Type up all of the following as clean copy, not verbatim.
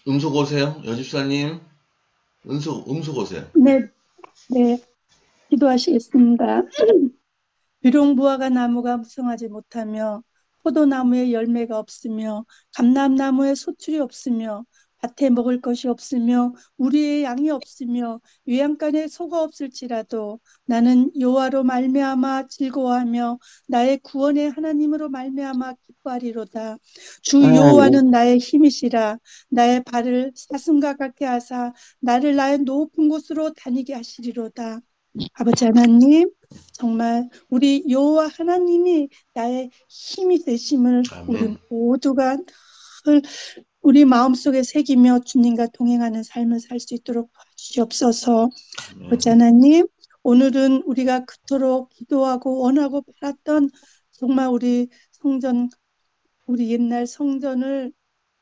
음속 오세요. 여집사님, 음속 오세요. 네, 네, 기도하시겠습니다. 비룡부화가 나무가 무성하지 못하며 포도나무에 열매가 없으며 감람나무에 소출이 없으며 밭에 먹을 것이 없으며 우리의 양이 없으며 외양간에 소가 없을지라도 나는 여호와로 말미암아 즐거워하며 나의 구원의 하나님으로 말미암아 기뻐하리로다. 주 아멘. 여호와는 나의 힘이시라. 나의 발을 사슴과 같게 하사 나를 나의 높은 곳으로 다니게 하시리로다. 아버지 하나님, 정말 우리 여호와 하나님이 나의 힘이 되심을 우리 아멘. 모두가 늘 우리 마음속에 새기며 주님과 동행하는 삶을 살 수 있도록 도와주시옵소서. 아버지 아멘. 하나님, 오늘은 우리가 그토록 기도하고 원하고 바랐던 정말 우리 옛날 성전을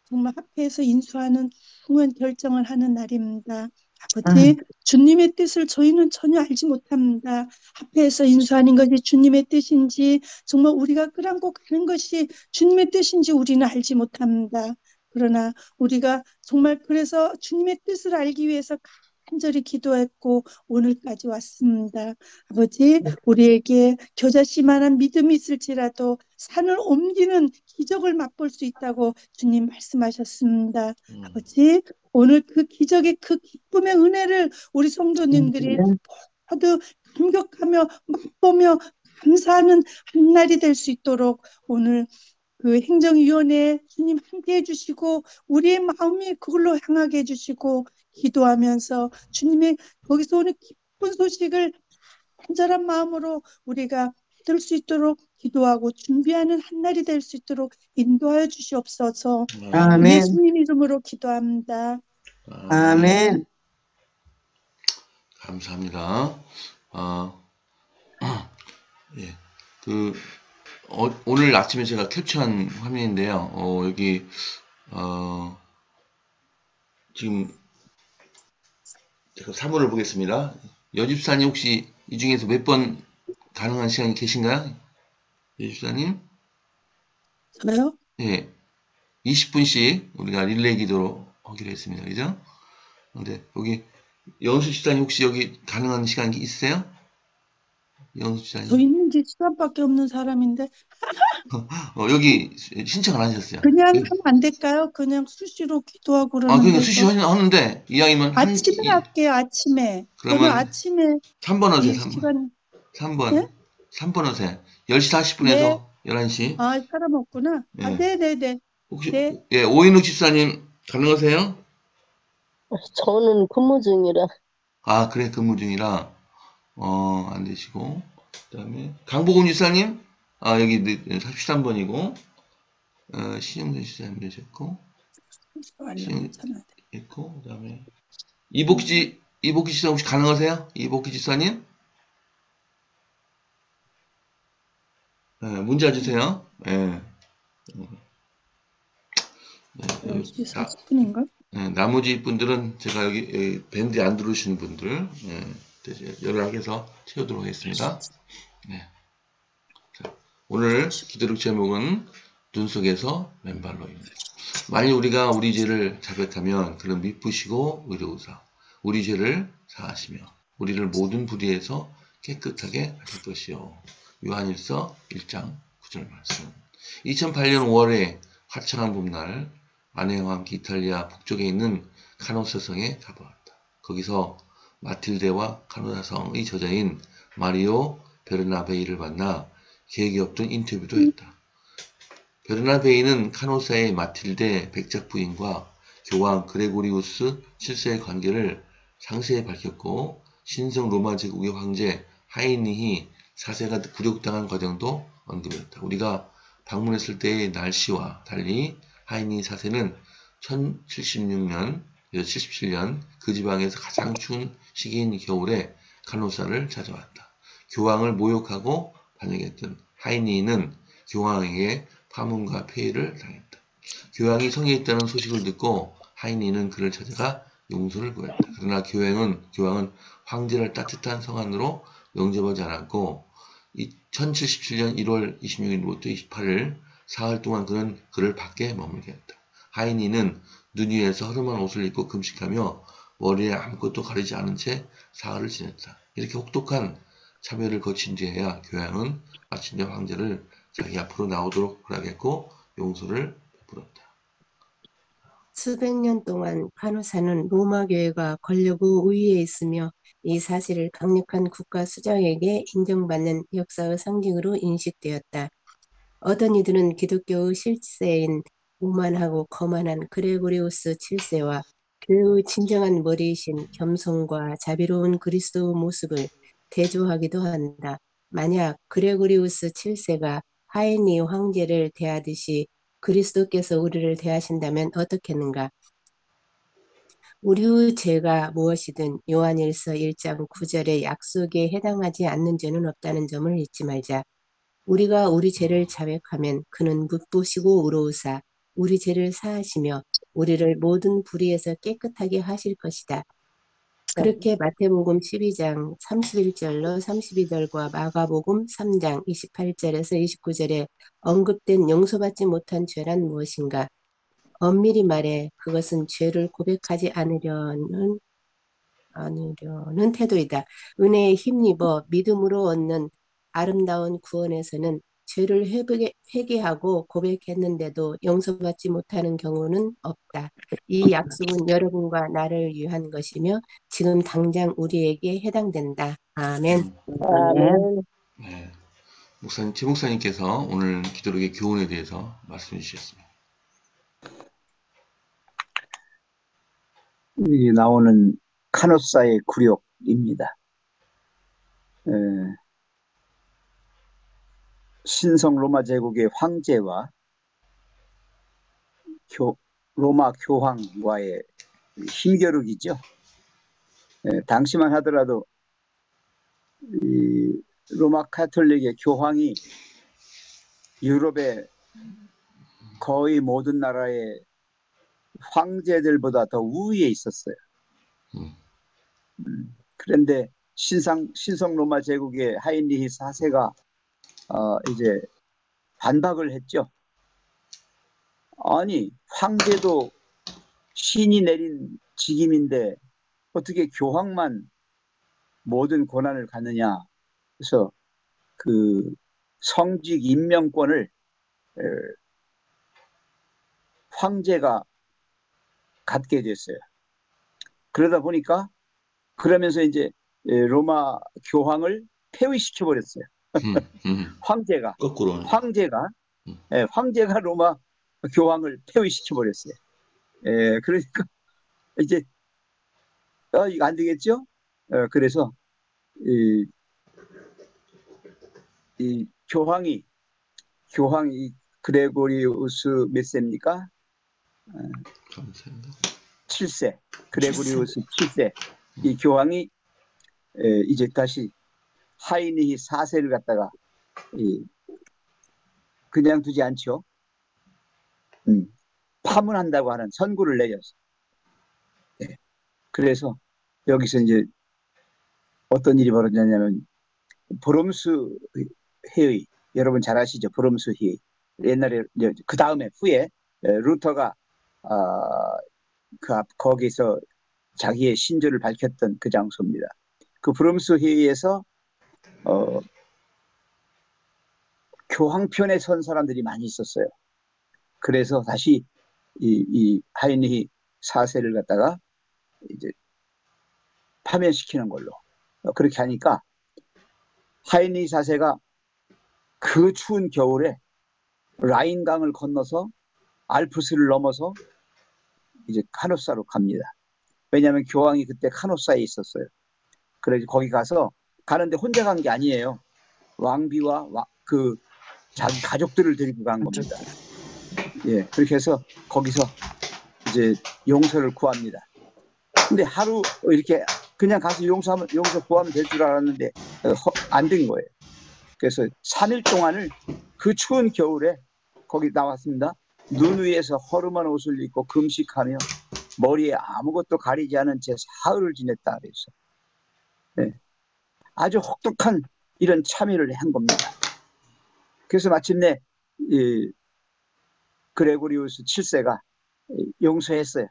정말 합해서 인수하는 중요한 결정을 하는 날입니다. 아, 아버지, 주님의 뜻을 저희는 전혀 알지 못합니다. 합해서 인수하는 것이 주님의 뜻인지, 정말 우리가 끌안고 가는 것이 주님의 뜻인지 우리는 알지 못합니다. 그러나 우리가 정말 그래서 주님의 뜻을 알기 위해서 간절히 기도했고 오늘까지 왔습니다. 아버지, 우리에게 겨자씨만한 믿음이 있을지라도 산을 옮기는 기적을 맛볼 수 있다고 주님 말씀하셨습니다. 아버지, 오늘 그 기적의 그 기쁨의 은혜를 우리 성도님들이 모두 감격하며 맛보며 감사하는 한 날이 될 수 있도록 오늘 그 행정위원회 주님 함께 해주시고 우리의 마음이 그걸로 향하게 해주시고 기도하면서 주님의 거기서 오는 기쁜 소식을 간절한 마음으로 우리가 받을 수 있도록 기도하고 준비하는 한 날이 될 수 있도록 인도하여 주시옵소서. 아멘. 예수님 이름으로 기도합니다. 아멘. 아멘. 감사합니다. 아, 예. 오늘 아침에 제가 캡처한 화면인데요. 여기, 지금 제가 사물을 보겠습니다. 여집사님 혹시 이 중에서 몇 번 가능한 시간이 계신가요? 여집사님? 저요? 예. 20분씩 우리가 릴레이 기도로 하기로 했습니다. 그죠? 근데 여기 영수 집사님 혹시 여기 가능한 시간이 있으세요? 영수 저 집사님. 있는 지 시간밖에 없는 사람인데 여기 신청 안 하셨어요. 그냥 하면 안 될까요? 그냥 수시로 기도하고 그러니까 그러는데 수시 저 하는데 이왕이면 아침에 할게요. 아침에 저는 그러면 아침에 3번 하세요. 이 3번. 시간 3번. 네? 3번 하세요. 10시 네. 40분에서 11시. 아, 사람 없구나. 아, 예. 네네네. 혹시, 네. 예, 오인욱 집사님 가능하세요? 저는 근무 중이라. 아, 그래, 근무 중이라, 안 되시고. 그 다음에, 강복훈 집사님? 여기 43번이고, 신영선 집사님 되셨고, 신영, 괜찮아요. 있고, 그 다음에, 이복기 집사님 혹시 가능하세요? 이복기 집사님? 문자 주세요. 예. 10시 나, 40분인가? 나머지 분들은 제가 여기 밴드에 안 들어오시는 분들, 연락해서 채우도록 하겠습니다. 네. 자, 오늘 기도력 제목은 눈 속에서 맨발로입니다. 만일 우리가 우리 죄를 자백하면 그는 미쁘시고 의로우사 우리 죄를 사하시며 우리를 모든 불의에서 깨끗하게 하실 것이요. 요한일서 1장 9절 말씀. 2008년 5월에 화창한 봄날 아내와 함께 이탈리아 북쪽에 있는 카노사 성에 가보았다. 거기서 마틸데와 카노사 성의 저자인 마리오 베르나베이를 만나 계획이 없던 인터뷰도 했다. 베르나베이는 카노사의 마틸데 백작 부인과 교황 그레고리우스 7세의 관계를 상세히 밝혔고 신성 로마 제국의 황제 하이니히 4세가 굴욕당한 과정도 언급했다. 우리가 방문했을 때의 날씨와 달리 하이니 4세는 1076년, 77년 그 지방에서 가장 추운 시기인 겨울에 카노사를 찾아왔다. 교황을 모욕하고 반역했던 하이니는 교황에게 파문과 폐위를 당했다. 교황이 성에 있다는 소식을 듣고 하이니는 그를 찾아가 용서를 구했다. 그러나 교황은 황제를 따뜻한 성안으로 영접하지 않았고 1077년 1월 26일부터 28일 사흘 동안 그는 그를 밖에 머물게 했다. 하인이는 눈 위에서 허름한 옷을 입고 금식하며 머리에 아무것도 가리지 않은 채 사흘을 지냈다. 이렇게 혹독한 참여를 거친 뒤에야 교황은 마침내 황제를 자기 앞으로 나오도록 허락했고 용서를 베풀었다. 수백 년 동안 간호사는 로마 교회가 권력의 우위에 있으며 이 사실을 강력한 국가 수장에게 인정받는 역사의 상징으로 인식되었다. 어떤 이들은 기독교의 실세인 오만하고 거만한 그레고리우스 7세와 교회의 진정한 머리이신 겸손과 자비로운 그리스도의 모습을 대조하기도 한다. 만약 그레고리우스 7세가 하이니 황제를 대하듯이 그리스도께서 우리를 대하신다면 어떻겠는가? 우리의 죄가 무엇이든 요한일서 1장 9절의 약속에 해당하지 않는 죄는 없다는 점을 잊지 말자. 우리가 우리 죄를 자백하면 그는 묻보시고 의로우사 우리 죄를 사하시며 우리를 모든 불의에서 깨끗하게 하실 것이다. 그렇게 마태복음 12장 31절로 32절과 마가복음 3장 28절에서 29절에 언급된 용서받지 못한 죄란 무엇인가? 엄밀히 말해 그것은 죄를 고백하지 않으려는 태도이다. 은혜에 힘입어 믿음으로 얻는 아름다운 구원에서는 죄를 회개하고 고백했는데도 용서받지 못하는 경우는 없다. 이 약속은 여러분과 나를 위한 것이며 지금 당장 우리에게 해당된다. 아멘. 아멘. 네. 목사님, 최 목사님께서 오늘 기도록의 교훈에 대해서 말씀해 주셨습니다. 이 나오는 카노사의 굴욕입니다. 신성 로마 제국의 황제와 로마 교황과의 힘겨루기죠. 당시만 하더라도 이 로마 카톨릭의 교황이 유럽의 거의 모든 나라의 황제들보다 더 우위에 있었어요. 그런데 신성 로마 제국의 하인리히 4세가 이제 반박을 했죠. 아니, 황제도 신이 내린 직임인데 어떻게 교황만 모든 권한을 갖느냐. 그래서 그 성직 임명권을 황제가 갖게 됐어요. 그러다 보니까 그러면서 이제 로마 교황을 폐위시켜 버렸어요. 황제가 거꾸로. 황제가 로마 교황을 폐위시켜 버렸어요. 그러니까 이제 이거 안 되겠죠? 그래서 이 교황이 그레고리우스 몇 세입니까? 7세. 그레고리우스 7세. 이 교황이 이제 다시 하이니히 4세를 갖다가 그냥 두지 않죠. 파문한다고 하는 선고를 내렸어요. 그래서 여기서 이제 어떤 일이 벌어졌냐면 브롬스 회의, 여러분 잘 아시죠? 브롬스 회의. 옛날에 그 다음에 후에 루터가 거기서 자기의 신조를 밝혔던 그 장소입니다. 그 브롬스 회의에서 교황편에 선 사람들이 많이 있었어요. 그래서 다시 이 하이니히 4세를 갖다가 이제 파면시키는 걸로 그렇게 하니까 하이니히 4세가 그 추운 겨울에 라인강을 건너서 알프스를 넘어서 이제 카노사로 갑니다. 왜냐하면 교황이 그때 카노사에 있었어요. 그래서 거기 가서 가는데 혼자 간 게 아니에요. 왕비와 그 자기 가족들을 데리고 간 겁니다. 예, 그렇게 해서 거기서 이제 용서를 구합니다. 근데 하루 이렇게 그냥 가서 용서 구하면 될 줄 알았는데 안 된 거예요. 그래서 3일 동안을 그 추운 겨울에 거기 나왔습니다. 눈 위에서 허름한 옷을 입고 금식하며 머리에 아무것도 가리지 않은 채 사흘을 지냈다 그래서 네. 아주 혹독한 이런 참여를 한 겁니다. 그래서 마침내 그레고리우스 7세가 용서했어요.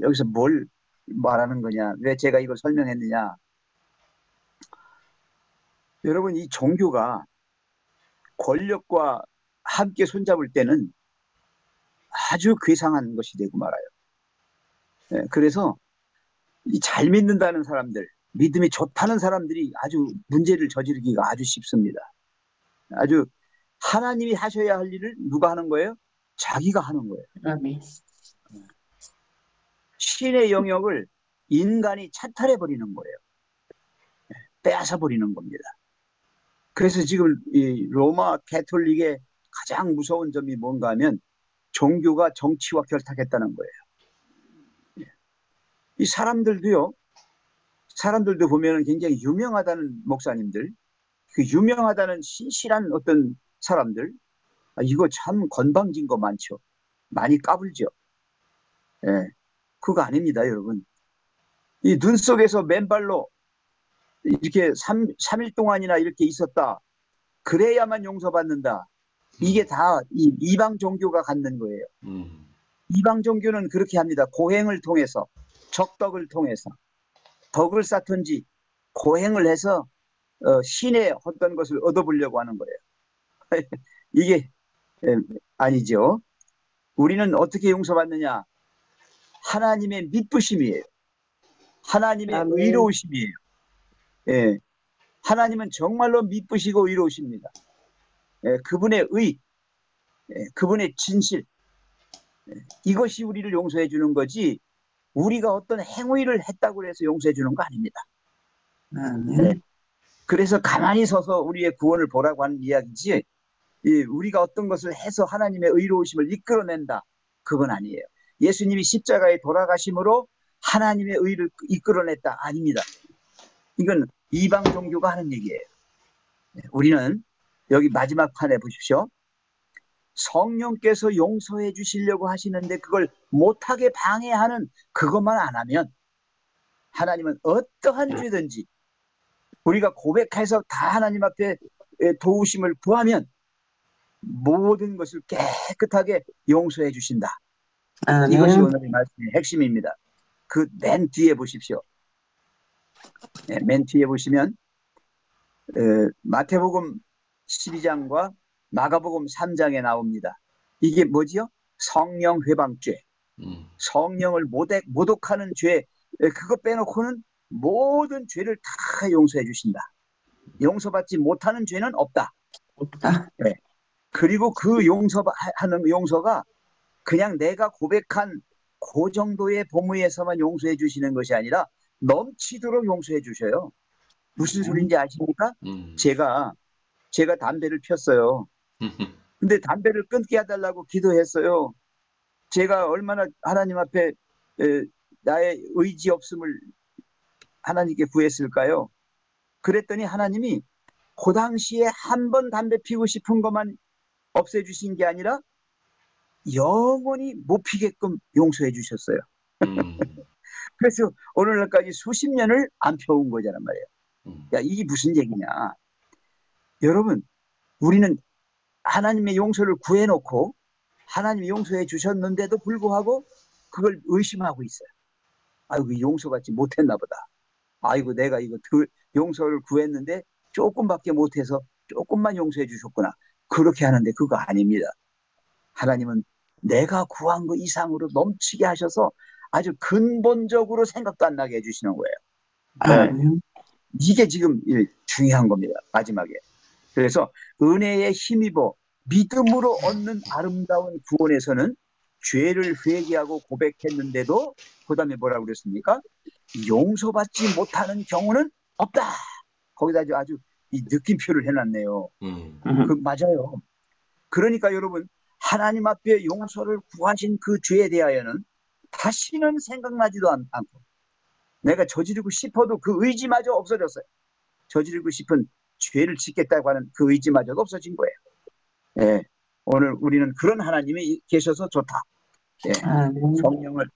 여기서 뭘 말하는 거냐? 왜 제가 이걸 설명했느냐? 여러분, 이 종교가 권력과 함께 손잡을 때는 아주 괴상한 것이 되고 말아요. 그래서 이 잘 믿는다는 사람들, 믿음이 좋다는 사람들이 아주 문제를 저지르기가 아주 쉽습니다. 아주 하나님이 하셔야 할 일을 누가 하는 거예요? 자기가 하는 거예요. 아멘. 신의 영역을 인간이 차탈해 버리는 거예요. 빼앗아 버리는 겁니다. 그래서 지금 이 로마 가톨릭의 가장 무서운 점이 뭔가 하면 종교가 정치와 결탁했다는 거예요. 이 사람들도 보면은 굉장히 유명하다는 목사님들, 그 유명하다는 신실한 어떤 사람들, 이거 참 건방진 거 많죠. 많이 까불죠. 그거 아닙니다, 여러분. 이 눈 속에서 맨발로 이렇게 3일 동안이나 이렇게 있었다. 그래야만 용서받는다. 이게 다 이 이방 종교가 갖는 거예요. 이방 종교는 그렇게 합니다. 고행을 통해서, 적덕을 통해서, 덕을 쌓든지 고행을 해서 신의 어떤 것을 얻어보려고 하는 거예요. 이게 아니죠. 우리는 어떻게 용서받느냐? 하나님의 믿부심이에요. 하나님의 아멘. 의로우심이에요. 하나님은 정말로 믿부시고 의로우십니다. 그분의 의, 그분의 진실, 이것이 우리를 용서해 주는 거지, 우리가 어떤 행위를 했다고 해서 용서해 주는 거 아닙니다. 그래서 가만히 서서 우리의 구원을 보라고 하는 이야기지, 우리가 어떤 것을 해서 하나님의 의로우심을 이끌어낸다, 그건 아니에요. 예수님이 십자가에 돌아가심으로 하나님의 의를 이끌어냈다, 아닙니다. 이건 이방 종교가 하는 얘기예요. 우리는 여기 마지막 판에 보십시오. 성령께서 용서해 주시려고 하시는데 그걸 못하게 방해하는 그것만 안 하면 하나님은 어떠한 죄든지 우리가 고백해서 다 하나님 앞에 도우심을 구하면 모든 것을 깨끗하게 용서해 주신다. 이것이 오늘의 말씀의 핵심입니다. 그 맨 뒤에 보십시오. 맨 뒤에 보시면 마태복음 12장과 마가복음 3장에 나옵니다. 이게 뭐지요? 성령 회방죄. 성령을 모독하는 죄, 그거 빼놓고는 모든 죄를 다 용서해 주신다. 용서받지 못하는 죄는 없다. 그리고 그 용서하는 용서가 그냥 내가 고백한 그 정도의 범위에서만 용서해 주시는 것이 아니라 넘치도록 용서해 주셔요. 무슨 소리인지 아십니까? 제가 담배를 폈어요. 근데 담배를 끊게 해달라고 기도했어요. 제가 얼마나 하나님 앞에 나의 의지 없음을 하나님께 구했을까요? 그랬더니 하나님이 그 당시에 한 번 담배 피우고 싶은 것만 없애주신 게 아니라 영원히 못 피게끔 용서해 주셨어요. 그래서 오늘날까지 수십 년을 안 펴온 거잖아 말이에요. 야, 이게 무슨 얘기냐? 여러분, 우리는 하나님의 용서를 구해놓고 하나님이 용서해 주셨는데도 불구하고 그걸 의심하고 있어요. 아이고, 용서받지 못했나 보다. 아이고, 내가 이거 용서를 구했는데 조금밖에 못해서 조금만 용서해 주셨구나. 그렇게 하는데 그거 아닙니다. 하나님은 내가 구한 거 이상으로 넘치게 하셔서 아주 근본적으로 생각도 안 나게 해주시는 거예요. 이게 지금 중요한 겁니다. 마지막에. 그래서 은혜에 힘입어 믿음으로 얻는 아름다운 구원에서는 죄를 회개하고 고백했는데도 그 다음에 뭐라고 그랬습니까? 용서받지 못하는 경우는 없다. 거기다 아주 이 느낌표를 해놨네요. 그 맞아요. 그러니까 여러분, 하나님 앞에 용서를 구하신 그 죄에 대하여는 다시는 생각나지도 않고 내가 저지르고 싶어도 그 의지마저 없어졌어요. 저지르고 싶은 죄를 짓겠다고 하는 그 의지마저도 없어진 거예요. 오늘 우리는 그런 하나님이 계셔서 좋다.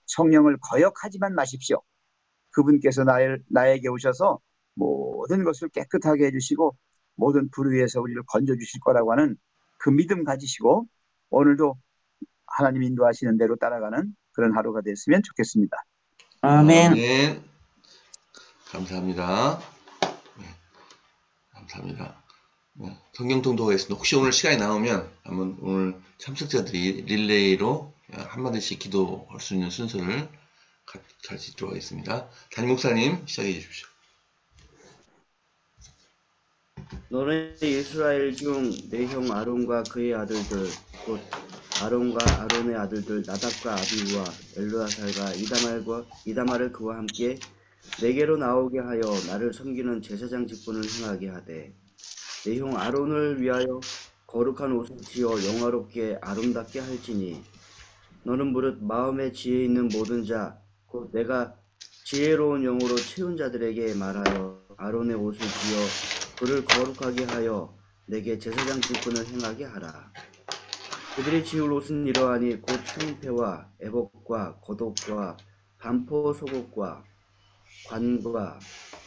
성령을 거역하지만 마십시오. 그분께서 나에게 오셔서 모든 것을 깨끗하게 해주시고 모든 불의에서 우리를 건져주실 거라고 하는 그 믿음 가지시고 오늘도 하나님 인도하시는 대로 따라가는 그런 하루가 됐으면 좋겠습니다. 아멘. 아멘. 감사합니다. 네, 감사합니다. 네, 성경 통독하겠습니다. 혹시 오늘 시간이 나오면 한번 오늘 참석자들이 릴레이로 한마디씩 기도할 수 있는 순서를 같이 있도록 하겠습니다. 담임 목사님 시작해 주십시오. 너는 이스라엘 중 내 형 아론과 그의 아들들 곧 아론과 아론의 아들들 나답과 아비후와 엘르아살과 이다말을 그와 함께 내게로 나오게 하여 나를 섬기는 제사장 직분을 행하게 하되 내 형 아론을 위하여 거룩한 옷을 지어 영화롭게 아름답게 할지니 너는 무릇 마음에 지혜 있는 모든 자 곧 내가 지혜로운 영으로 채운 자들에게 말하여 아론의 옷을 지어 그를 거룩하게 하여 내게 제사장 직분을 행하게 하라. 그들이 지을 옷은 이러하니 곧 흉패와 애복과 겉옷과 반포 속옷과 관과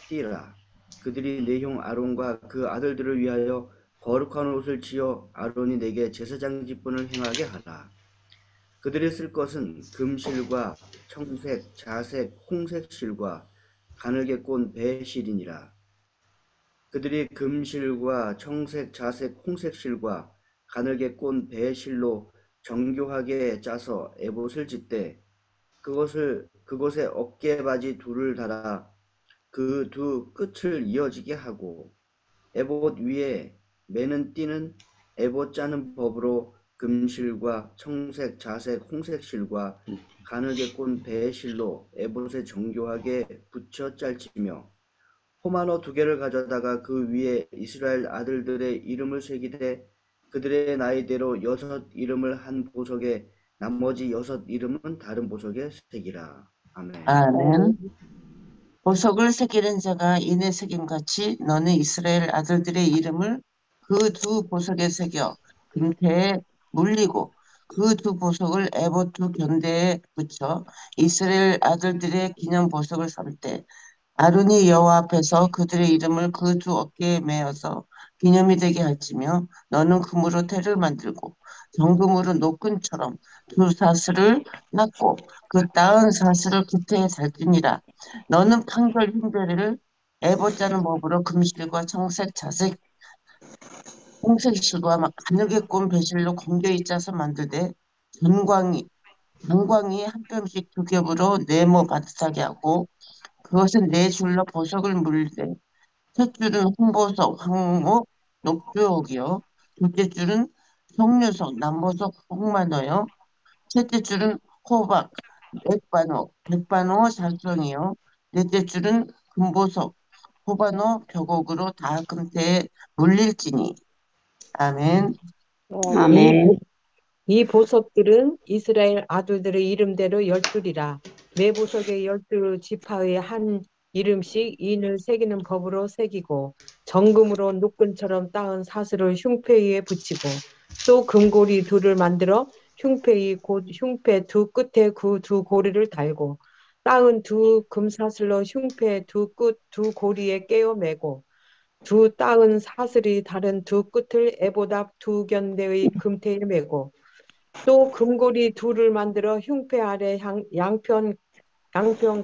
띠라. 그들이 내 형 아론과 그 아들들을 위하여 거룩한 옷을 지어 아론이 내게 제사장 직분을 행하게 하라. 그들이 쓸 것은 금실과 청색, 자색, 홍색 실과 가늘게 꼰 배실이니라. 그들이 금실과 청색, 자색, 홍색 실과 가늘게 꼰 배실로 정교하게 짜서 에봇을 짓되 그것에 어깨바지 둘을 달아 그 두 끝을 이어지게 하고 에봇 위에 매는 띠는 에봇 짜는 법으로 금실과 청색, 자색, 홍색 실과 가늘게 꼰 배실로 에봇에 정교하게 붙여 짤지며 포마노 2개를 가져다가 그 위에 이스라엘 아들들의 이름을 새기되 그들의 나이대로 6 이름을 한 보석에 나머지 6 이름은 다른 보석에 새기라. 아멘. 아멘. 보석을 새기는 자가 이내 새김같이 너는 이스라엘 아들들의 이름을 그 두 보석에 새겨 금태에 물리고 그 두 보석을 에봇 두 견대에 붙여 이스라엘 아들들의 기념 보석을 삼을 때 아론이 여호와 앞에서 그들의 이름을 그 두 어깨에 메어서 기념이 되게 할지며 너는 금으로 태를 만들고 정금으로 노끈처럼 두 사슬을 놨고 그 따은 사슬을 구태에 달지니라. 너는 판결 흉배를 에봇자는 법으로 금실과 청색, 자색, 홍색 실과 가늘게 꼰 배실로 공개히 짜서 만들되 단광이 한 뼘씩 2겹으로 네모 바듯하게 하고 그것은 4줄로 보석을 물되 첫 줄은 홍보석, 황목, 녹주옥이요. 둘째 줄은 속류석, 남보석, 홍만호요. 셋째 줄은 호박, 백반호, 살성이요. 넷째 줄은 금보석, 호반호, 벽옥으로 다 금태에 물릴지니. 아멘. 아멘. 이 보석들은 이스라엘 아들들의 이름대로 12이라. 매 보석의 12지파의 한 이름씩 인을 새기는 법으로 새기고 정금으로 노끈처럼 따은 사슬을 흉패 위에 붙이고 또 금고리 둘을 만들어 흉패 두 끝에 그 두 고리를 달고 따은 두 금사슬로 흉패 두 끝 두 고리에 깨어 매고 두 따은 사슬이 다른 두 끝을 에봇 앞 두 견대의 금태에 매고 또 금고리 둘을 만들어 흉패 아래 양편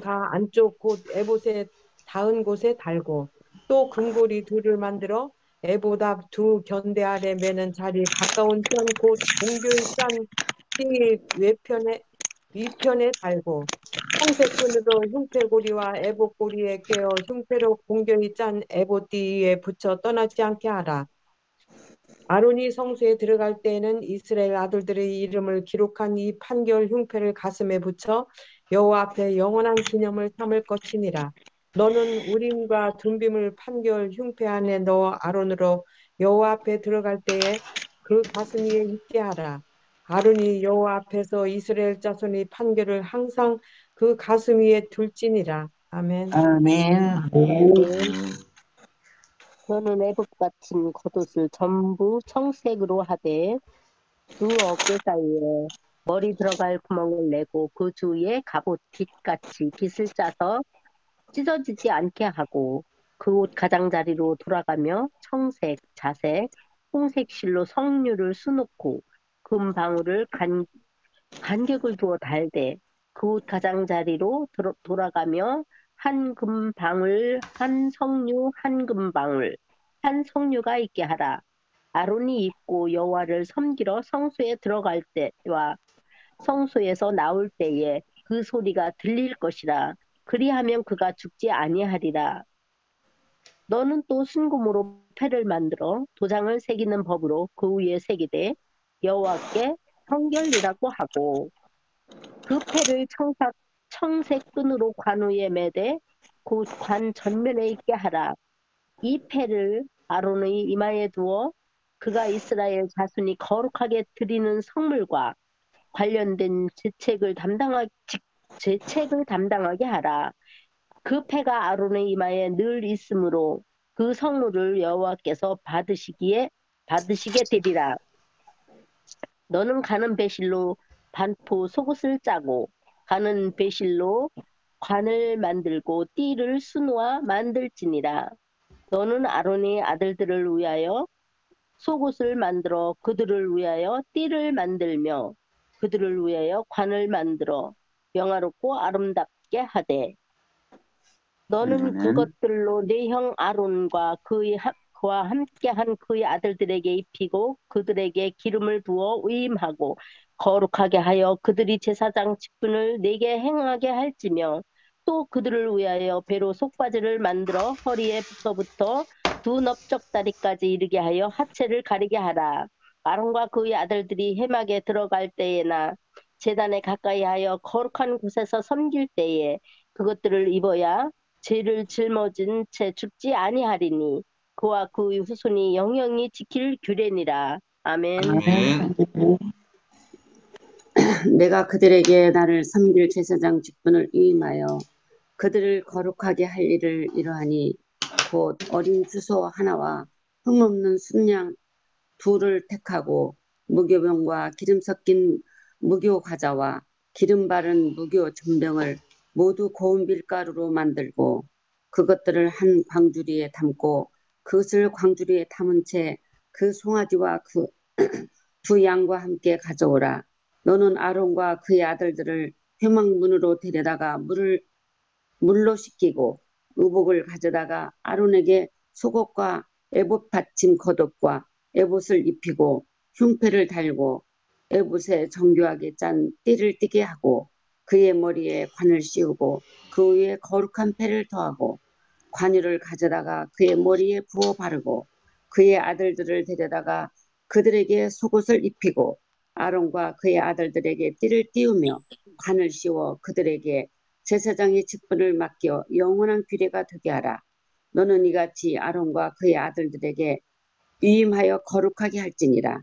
가 안쪽 곧 에봇에 닿은 곳에 달고 또 금고리 둘을 만들어 에봇 앞 두 견대 아래 매는 자리 가까운 편 곧 공교의 짠띠 위편에 달고 청색끈으로 흉패고리와 에봇고리에 꿰어 흉패로 공교의 짠 에봇띠 위에 붙여 떠나지 않게 하라. 아론이 성소에 들어갈 때에는 이스라엘 아들들의 이름을 기록한 이 판결 흉패를 가슴에 붙여 여호와 앞에 영원한 기념을 삼을 것이니라. 너는 우림과 둠빔을 판결 흉패 안에 넣어 아론으로 여호와 앞에 들어갈 때에 그 가슴 위에 있게 하라. 아론이 여호와 앞에서 이스라엘 자손의 판결을 항상 그 가슴 위에 둘지니라. 아멘. 아멘. 너는 애국 같은 겉옷을 전부 청색으로 하되 두 어깨 사이에 머리 들어갈 구멍을 내고 그 주위에 갑옷 빗같이 빗을 짜서 찢어지지 않게 하고 그 옷 가장자리로 돌아가며 청색, 자색, 홍색 실로 석류를 수놓고 금방울을 간격을 두어 달되 그 옷 가장자리로 돌아가며 한 금방울 한 석류 한 금방울 한 석류가 있게 하라. 아론이 입고 여호와를 섬기러 성소에 들어갈 때와 성소에서 나올 때에 그 소리가 들릴 것이라. 그리하면 그가 죽지 아니하리라. 너는 또 순금으로 패를 만들어 도장을 새기는 법으로 그 위에 새기되 여호와께 성결이라고 하고 그 패를 청색 끈으로 관 위에 매되 곧 관 전면에 있게 하라. 이 패를 아론의 이마에 두어 그가 이스라엘 자손이 거룩하게 드리는 성물과 관련된 제책을 담당하게 하라. 그 패가 아론의 이마에 늘 있으므로 그 성물을 여호와께서 받으시게 되리라. 너는 가는 배실로 반포 속옷을 짜고 가는 배실로 관을 만들고 띠를 수놓아 만들지니라. 너는 아론의 아들들을 위하여 속옷을 만들어 그들을 위하여 띠를 만들며 그들을 위하여 관을 만들어 명화롭고 아름답게 하되 너는 그것들로 네 형 아론과 그와 함께한 그의 아들들에게 입히고 그들에게 기름을 부어 위임하고 거룩하게 하여 그들이 제사장 직분을 네게 행하게 할지며 또 그들을 위하여 배로 속바지를 만들어 허리에서부터 두 넓적다리까지 이르게 하여 하체를 가리게 하라. 아론과 그의 아들들이 회막에 들어갈 때에나 제단에 가까이 하여 거룩한 곳에서 섬길 때에 그것들을 입어야 죄를 짊어진 채 죽지 아니하리니 그와 그의 후손이 영영이 지킬 규례니라. 아멘. 아멘. 내가 그들에게 나를 섬길 제사장 직분을 위임하여 그들을 거룩하게 할 일을 이러하니 곧 어린 수소 하나와 흠없는 순양 둘을 택하고 무교병과 기름 섞인 무교 과자와 기름 바른 무교 전병을 모두 고운 밀가루로 만들고 그것들을 한 광주리에 담고 그것을 광주리에 담은 채 그 송아지와 그 두 양과 함께 가져오라. 너는 아론과 그의 아들들을 회막문으로 데려다가 물로 씻기고 의복을 가져다가 아론에게 속옷과 에봇 받침 겉옷과 에봇을 입히고 흉패를 달고 에봇에 정교하게 짠 띠를 띠게 하고 그의 머리에 관을 씌우고 그 위에 거룩한 패를 더하고 관유를 가져다가 그의 머리에 부어 바르고 그의 아들들을 데려다가 그들에게 속옷을 입히고 아론과 그의 아들들에게 띠를 띄우며 관을 씌워 그들에게 제사장의 직분을 맡겨 영원한 규례가 되게 하라. 너는 이같이 아론과 그의 아들들에게 위임하여 거룩하게 할지니라.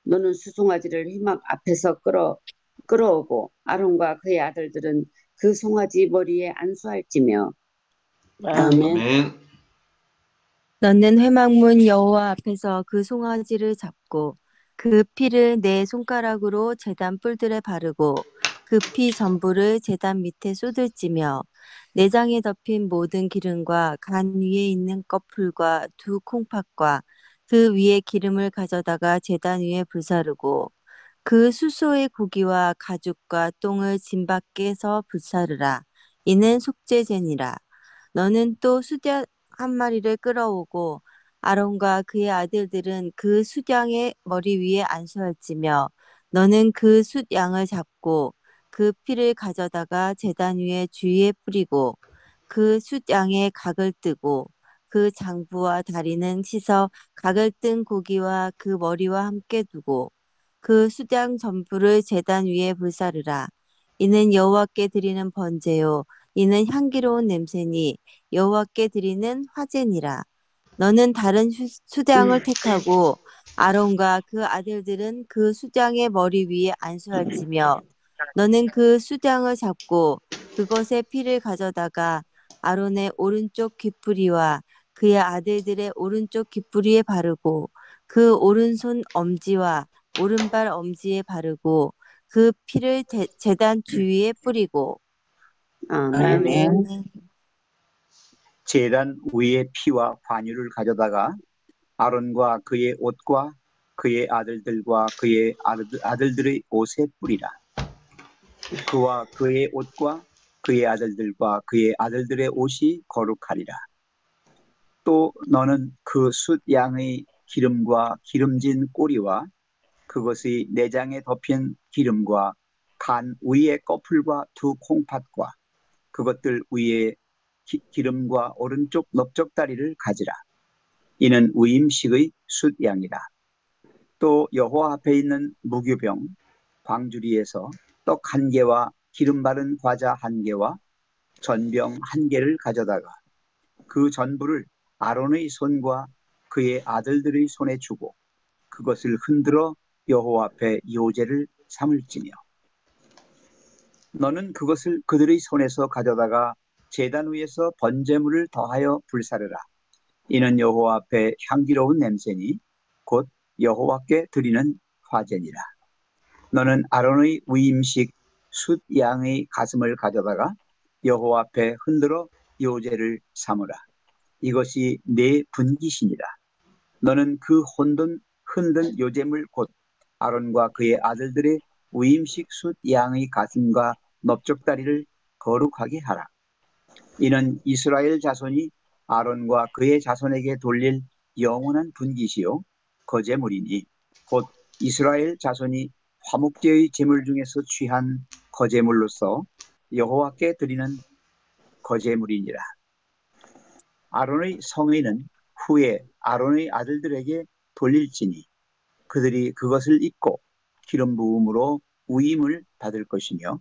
너는 수송아지를 회막 앞에서 끌어오고 아론과 그의 아들들은 그 송아지 머리에 안수할지며. 아멘. 아멘. 너는 회막문 여호와 앞에서 그 송아지를 잡고 그 피를 네 손가락으로 제단 뿔들에 바르고 그 피 전부를 제단 밑에 쏟을지며 내장에 덮인 모든 기름과 간 위에 있는 꺼풀과 두 콩팥과 그 위에 기름을 가져다가 제단 위에 불사르고 그 수소의 고기와 가죽과 똥을 진 밖에서 불사르라. 이는 속죄제니라. 너는 또 수양 한 마리를 끌어오고 아론과 그의 아들들은 그 숫양의 머리 위에 안수할지며 너는 그 숫양을 잡고 그 피를 가져다가 제단 위에 주위에 뿌리고 그 숫양의 각을 뜨고 그 장부와 다리는 씻어 각을 뜬 고기와 그 머리와 함께 두고 그 숫양 전부를 제단 위에 불사르라. 이는 여호와께 드리는 번제요 이는 향기로운 냄새니 여호와께 드리는 화제니라. 너는 다른 수장을 택하고 아론과 그 아들들은 그 수장의 머리 위에 안수할지며 너는 그 수장을 잡고 그것의 피를 가져다가 아론의 오른쪽 귓부리와 그의 아들들의 오른쪽 귓부리에 바르고 그 오른손 엄지와 오른발 엄지에 바르고 그 피를 제단 주위에 뿌리고. 아멘. 제단 위에 피와 관유를 가져다가 아론과 그의 옷과 그의 아들들과 그의 아들들의 옷에 뿌리라. 그와 그의 옷과 그의 아들들과 그의 아들들의 옷이 거룩하리라. 또 너는 그 숫 양의 기름과 기름진 꼬리와 그것의 내장에 덮인 기름과 간 위의 꺼풀과 두 콩팥과 그것들 위에 기름과 오른쪽 넓적다리를 가지라. 이는 위임식의 숫 양이라. 또 여호와 앞에 있는 무교병 광주리에서 떡 한 개와 기름 바른 과자 한 개와 전병 한 개를 가져다가 그 전부를 아론의 손과 그의 아들들의 손에 주고 그것을 흔들어 여호와 앞에 요제를 삼을지며 너는 그것을 그들의 손에서 가져다가 제단 위에서 번제물을 더하여 불사르라. 이는 여호와 앞에 향기로운 냄새니 곧 여호와께 드리는 화제니라. 너는 아론의 위임식 숫 양의 가슴을 가져다가 여호와 앞에 흔들어 요제를 삼으라. 이것이 내 분깃이니라. 너는 그 흔든 요제물 곧 아론과 그의 아들들의 위임식 숫 양의 가슴과 넓적다리를 거룩하게 하라. 이는 이스라엘 자손이 아론과 그의 자손에게 돌릴 영원한 분깃이요 거제물이니 곧 이스라엘 자손이 화목제의 제물 중에서 취한 거제물로서 여호와께 드리는 거제물이니라. 아론의 성의는 후에 아론의 아들들에게 돌릴지니 그들이 그것을 입고 기름 부음으로 위임을 받을 것이며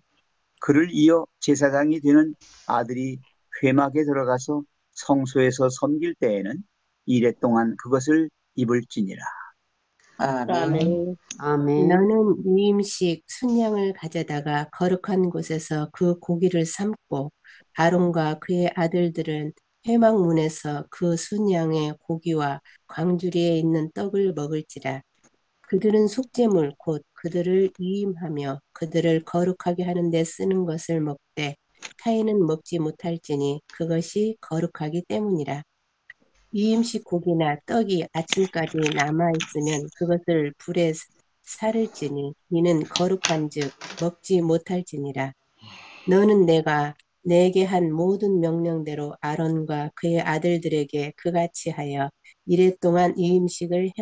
그를 이어 제사장이 되는 아들이 회막에 들어가서 성소에서 섬길 때에는 이레 동안 그것을 입을지니라. 아멘. 아멘. 아멘. 너는 유임식 순양을 가져다가 거룩한 곳에서 그 고기를 삶고 아론과 그의 아들들은 회막문에서 그 순양의 고기와 광주리에 있는 떡을 먹을지라. 그들은 속죄물 곧 그들을 유임하며 그들을 거룩하게 하는 데 쓰는 것을 먹되 타인은 먹지 못할지니 그것이 거룩하기 때문이라. 유임식 고기나 떡이 아침까지 남아있으면 그것을 불에 사를지니 이는 거룩한즉 먹지 못할지니라. 너는 내가 내게 한 모든 명령대로 아론과 그의 아들들에게 그같이 하여 이레 동안 유임식을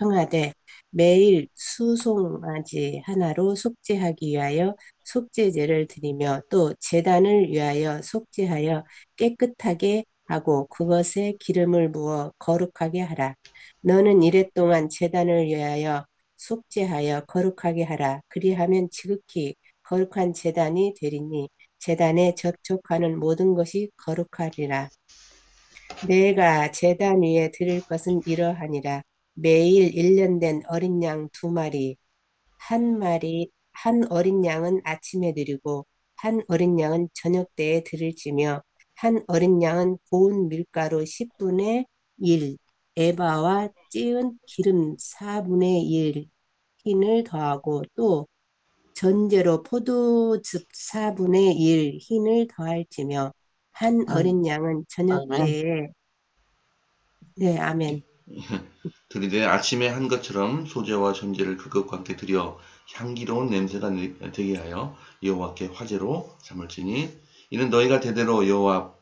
행하되 매일 수송아지 하나로 속죄하기 위하여 속죄제를 드리며 또 제단을 위하여 속죄하여 깨끗하게 하고 그것에 기름을 부어 거룩하게 하라. 너는 이레 동안 제단을 위하여 속죄하여 거룩하게 하라. 그리하면 지극히 거룩한 제단이 되리니 제단에 접촉하는 모든 것이 거룩하리라. 내가 제단 위에 드릴 것은 이러하니라. 매일 1년 된 어린 양 2마리, 한 어린 양은 아침에 드리고 한 어린 양은 저녁 때에 드릴지며 한 어린 양은 고운 밀가루 10분의 1, 에바와 찌은 기름 4분의 1 흰을 더하고 또 전제로 포도즙 4분의 1 흰을 더할지며 한 어린 양은 저녁 아멘. 때에 네, 아멘. 들이되 아침에 한 것처럼 소제와 전제를 그것과 함께 드려 향기로운 냄새가 되게 하여 여호와께 화제로 삼을지니 이는 너희가 대대로 여호와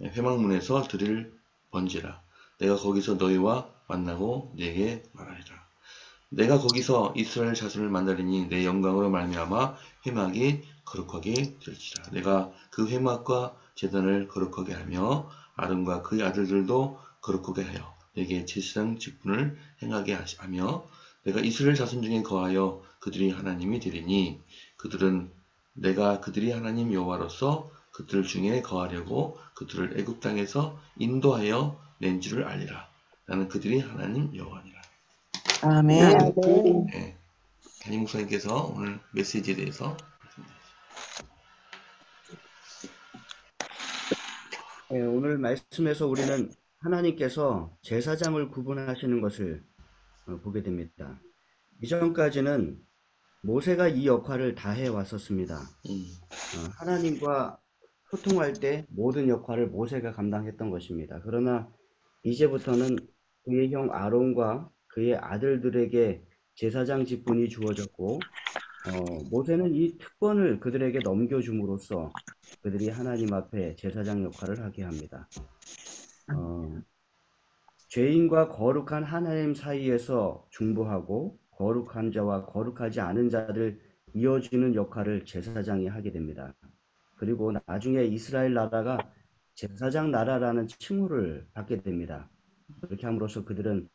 회막문에서 드릴 번제라. 내가 거기서 너희와 만나고 네게 말하리라. 내가 거기서 이스라엘 자손을 만나리니 내 영광으로 말미암아 회막이 거룩하게 될지라. 내가 그 회막과 제단을 거룩하게 하며 아론과 그의 아들들도 거룩하게 하여 내게 제사장 직분을 행하게 하며 내가 이스라엘 자손 중에 거하여 그들이 하나님이 되리니 그들은 내가 그들이 하나님 여호와로서 그들 중에 거하려고 그들을 애굽 땅에서 인도하여 낸 줄을 알리라. 나는 그들이 하나님 여호와니라. 아멘. 아멘. 네, 담임 목사님께서 오늘 메시지에 대해서 네, 오늘 말씀에서 우리는 하나님께서 제사장을 구분하시는 것을 보게 됩니다. 이전까지는 모세가 이 역할을 다 해왔었습니다. 하나님과 소통할 때 모든 역할을 모세가 감당했던 것입니다. 그러나 이제부터는 그의 형 아론과 그의 아들들에게 제사장 직분이 주어졌고 모세는 이 특권을 그들에게 넘겨줌으로써 그들이 하나님 앞에 제사장 역할을 하게 합니다. 죄인과 거룩한 하나님 사이에서 중보하고 거룩한 자와 거룩하지 않은 자를 이어주는 역할을 제사장이 하게 됩니다. 그리고 나중에 이스라엘 나라가 제사장 나라라는 칭호를 받게 됩니다. 그렇게 함으로써 그들은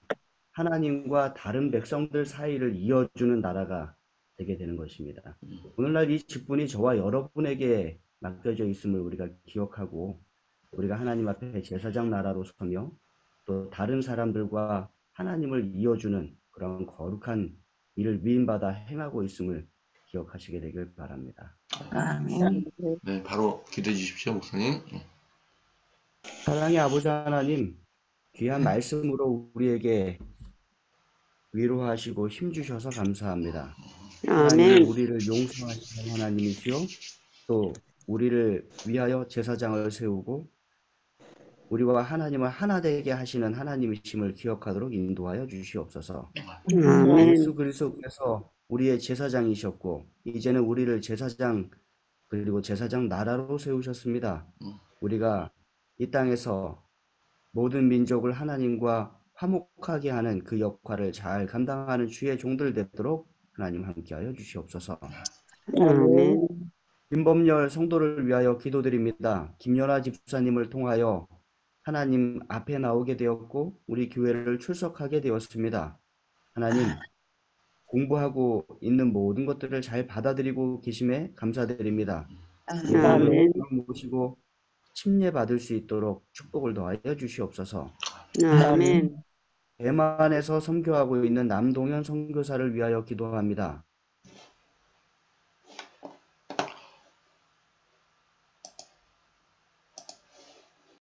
하나님과 다른 백성들 사이를 이어주는 나라가 되게 되는 것입니다. 오늘날 이 직분이 저와 여러분에게 맡겨져 있음을 우리가 기억하고 우리가 하나님 앞에 제사장 나라로 서며 또 다른 사람들과 하나님을 이어주는 그런 거룩한 일을 위임받아 행하고 있음을 기억하시게 되길 바랍니다. 아멘. 네, 바로 기도해 주십시오, 목사님. 사랑의 아버지 하나님, 귀한 말씀으로 우리에게 위로하시고 힘주셔서 감사합니다. 하나님, 아멘. 우리를 용서하시는 하나님이시요, 또 우리를 위하여 제사장을 세우고 우리와 하나님을 하나 되게 하시는 하나님이심을 기억하도록 인도하여 주시옵소서. 아멘. 예수 그리스도께서 우리의 제사장이셨고 이제는 우리를 제사장 그리고 제사장 나라로 세우셨습니다. 우리가 이 땅에서 모든 민족을 하나님과 화목하게 하는 그 역할을 잘 감당하는 주의 종들 되도록 하나님 함께하여 주시옵소서. 아멘. 김범열 성도를 위하여 기도드립니다. 김연아 집사님을 통하여 하나님 앞에 나오게 되었고 우리 교회를 출석하게 되었습니다. 하나님, 공부하고 있는 모든 것들을 잘 받아들이고 계심에 감사드립니다. 아멘. 모시고 침례 받을 수 있도록 축복을 더하여 주시옵소서. 아멘. 대만에서 선교하고 있는 남동현 선교사를 위하여 기도합니다.